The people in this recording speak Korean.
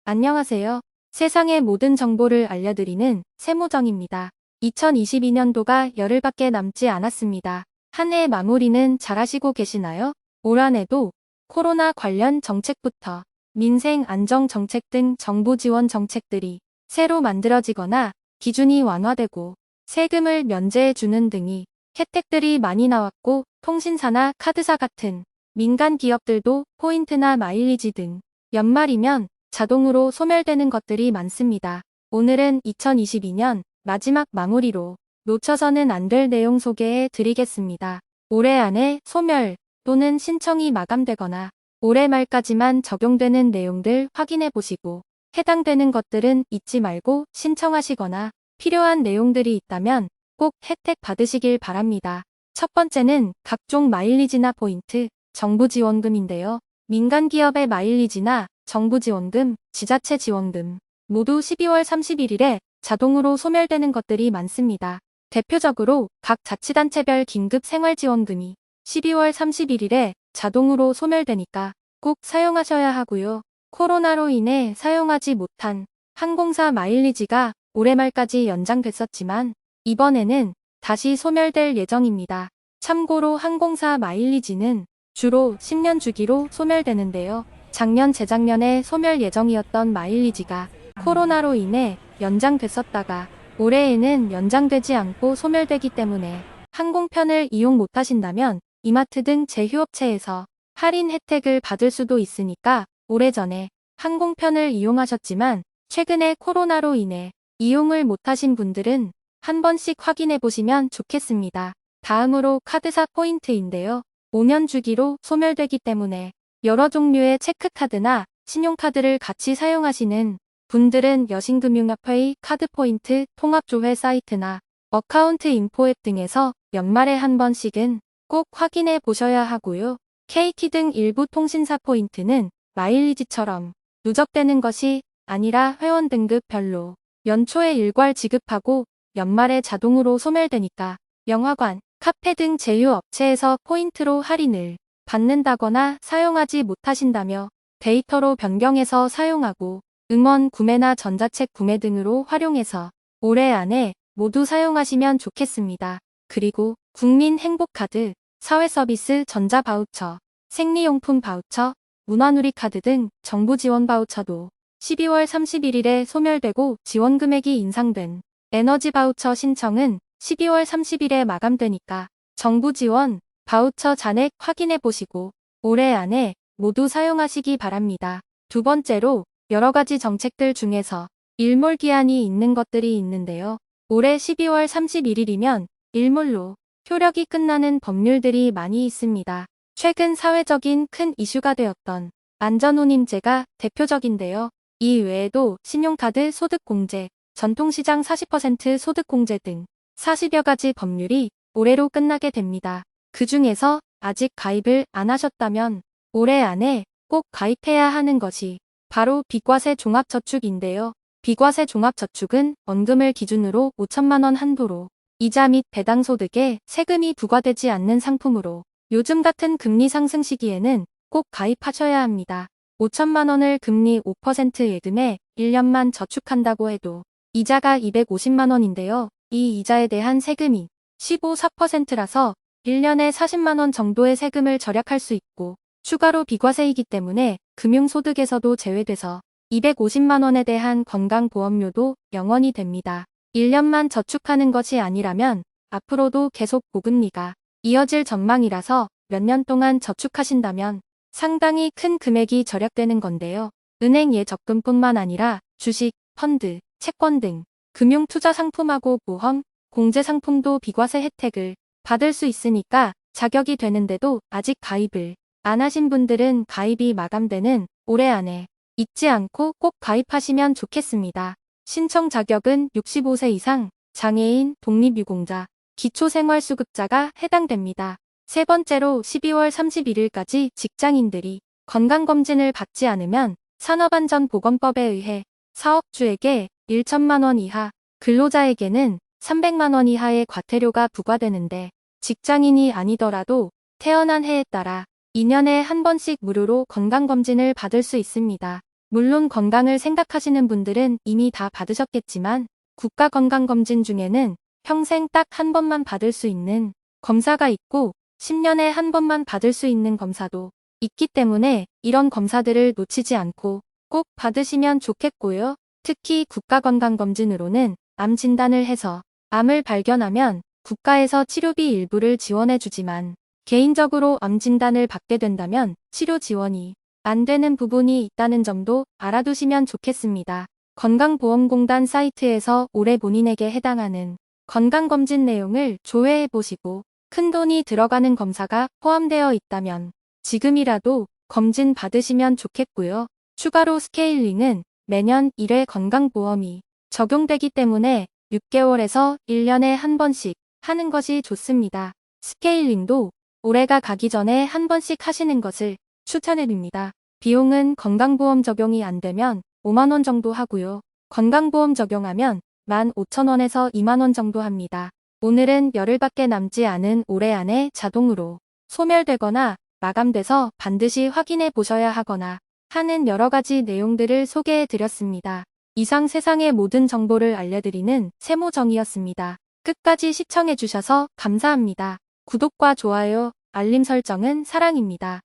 안녕하세요. 세상의 모든 정보를 알려드리는 세무정입니다. 2022년도가 열흘밖에 남지 않았습니다. 한 해의 마무리는 잘 하시고 계시나요? 올 한 해도 코로나 관련 정책부터 민생 안정 정책 등 정부 지원 정책들이 새로 만들어지거나 기준이 완화되고 세금을 면제해주는 등이 혜택들이 많이 나왔고, 통신사나 카드사 같은 민간 기업들도 포인트나 마일리지 등 연말이면 자동으로 소멸되는 것들이 많습니다. 오늘은 2022년 마지막 마무리로 놓쳐서는 안 될 내용 소개해 드리겠습니다. 올해 안에 소멸 또는 신청이 마감되거나 올해 말까지만 적용되는 내용들 확인해 보시고, 해당되는 것들은 잊지 말고 신청하시거나 필요한 내용들이 있다면 꼭 혜택 받으시길 바랍니다. 첫 번째는 각종 마일리지나 포인트, 정부 지원금인데요. 민간 기업의 마일리지나 정부 지원금, 지자체 지원금 모두 12월 31일에 자동으로 소멸되는 것들이 많습니다. 대표적으로 각 자치단체별 긴급 생활지원금이 12월 31일에 자동으로 소멸되니까 꼭 사용하셔야 하고요. 코로나로 인해 사용하지 못한 항공사 마일리지가 올해 말까지 연장됐었지만 이번에는 다시 소멸될 예정입니다. 참고로 항공사 마일리지는 주로 10년 주기로 소멸되는데요. 작년 재작년에 소멸 예정이었던 마일리지가 코로나로 인해 연장됐었다가 올해에는 연장되지 않고 소멸되기 때문에 항공편을 이용 못하신다면 이마트 등 제휴업체에서 할인 혜택을 받을 수도 있으니까 오래전에 항공편을 이용하셨지만 최근에 코로나로 인해 이용을 못하신 분들은 한 번씩 확인해 보시면 좋겠습니다. 다음으로 카드사 포인트인데요. 5년 주기로 소멸되기 때문에 여러 종류의 체크카드나 신용카드를 같이 사용하시는 분들은 여신금융협회의 카드포인트 통합조회 사이트나 어카운트 인포 앱 등에서 연말에 한 번씩은 꼭 확인해 보셔야 하고요. KT 등 일부 통신사 포인트는 마일리지처럼 누적되는 것이 아니라 회원 등급별로 연초에 일괄 지급하고 연말에 자동으로 소멸되니까 영화관, 카페 등 제휴업체에서 포인트로 할인을 받는다거나 사용하지 못하신다며 데이터로 변경해서 사용하고 음원 구매나 전자책 구매 등으로 활용해서 올해 안에 모두 사용하시면 좋겠습니다. 그리고 국민행복카드, 사회서비스 전자바우처, 생리용품 바우처, 문화누리카드 등 정부 지원 바우처도 12월 31일에 소멸되고 지원금액이 인상된 에너지 바우처 신청은 12월 30일에 마감되니까 정부 지원 바우처 잔액 확인해 보시고 올해 안에 모두 사용하시기 바랍니다. 두 번째로 여러 가지 정책들 중에서 일몰 기한이 있는 것들이 있는데요. 올해 12월 31일이면 일몰로 효력이 끝나는 법률들이 많이 있습니다. 최근 사회적인 큰 이슈가 되었던 안전운임제가 대표적인데요. 이 외에도 신용카드 소득공제, 전통시장 40% 소득공제 등 40여 가지 법률이 올해로 끝나게 됩니다. 그 중에서 아직 가입을 안 하셨다면 올해 안에 꼭 가입해야 하는 것이 바로 비과세 종합저축인데요. 비과세 종합저축은 원금을 기준으로 5천만 원 한도로 이자 및 배당소득에 세금이 부과되지 않는 상품으로 요즘 같은 금리 상승 시기에는 꼭 가입하셔야 합니다. 5천만 원을 금리 5% 예금에 1년만 저축한다고 해도 이자가 250만 원인데요. 이 이자에 대한 세금이 15.4%라서 1년에 40만 원 정도의 세금을 절약할 수 있고 추가로 비과세이기 때문에 금융소득에서도 제외돼서 250만 원에 대한 건강보험료도 0원이 됩니다. 1년만 저축하는 것이 아니라면 앞으로도 계속 고금리가 이어질 전망이라서 몇 년 동안 저축하신다면 상당히 큰 금액이 절약되는 건데요. 은행 예적금뿐만 아니라 주식, 펀드, 채권 등 금융투자 상품하고 보험, 공제 상품도 비과세 혜택을 받을 수 있으니까 자격이 되는데도 아직 가입을 안 하신 분들은 가입이 마감되는 올해 안에 잊지 않고 꼭 가입하시면 좋겠습니다. 신청 자격은 65세 이상, 장애인, 독립유공자, 기초생활수급자가 해당됩니다. 세 번째로 12월 31일까지 직장인들이 건강검진을 받지 않으면 산업안전보건법에 의해 사업주에게 1천만 원 이하, 근로자에게는 300만 원 이하의 과태료가 부과되는데 직장인이 아니더라도 태어난 해에 따라 2년에 한 번씩 무료로 건강검진을 받을 수 있습니다. 물론 건강을 생각하시는 분들은 이미 다 받으셨겠지만 국가건강검진 중에는 평생 딱 한 번만 받을 수 있는 검사가 있고 10년에 한 번만 받을 수 있는 검사도 있기 때문에 이런 검사들을 놓치지 않고 꼭 받으시면 좋겠고요. 특히 국가건강검진으로는 암 진단을 해서 암을 발견하면 국가에서 치료비 일부를 지원해 주지만 개인적으로 암 진단을 받게 된다면 치료 지원이 안 되는 부분이 있다는 점도 알아두시면 좋겠습니다. 건강보험공단 사이트에서 올해 본인에게 해당하는 건강검진 내용을 조회해 보시고 큰돈이 들어가는 검사가 포함되어 있다면 지금이라도 검진 받으시면 좋겠고요. 추가로 스케일링은 매년 1회 건강보험이 적용되기 때문에 6개월에서 1년에 한 번씩 하는 것이 좋습니다. 스케일링도 올해가 가기 전에 한 번씩 하시는 것을 추천해드립니다. 비용은 건강보험 적용이 안 되면 5만 원 정도 하고요. 건강보험 적용하면 15,000원에서 2만 원 정도 합니다. 오늘은 열흘밖에 남지 않은 올해 안에 자동으로 소멸되거나 마감돼서 반드시 확인해 보셔야 하거나 하는 여러 가지 내용들을 소개해 드렸습니다. 이상 세상의 모든 정보를 알려드리는 세모정이었습니다. 끝까지 시청해 주셔서 감사합니다. 구독과 좋아요, 알림 설정은 사랑입니다.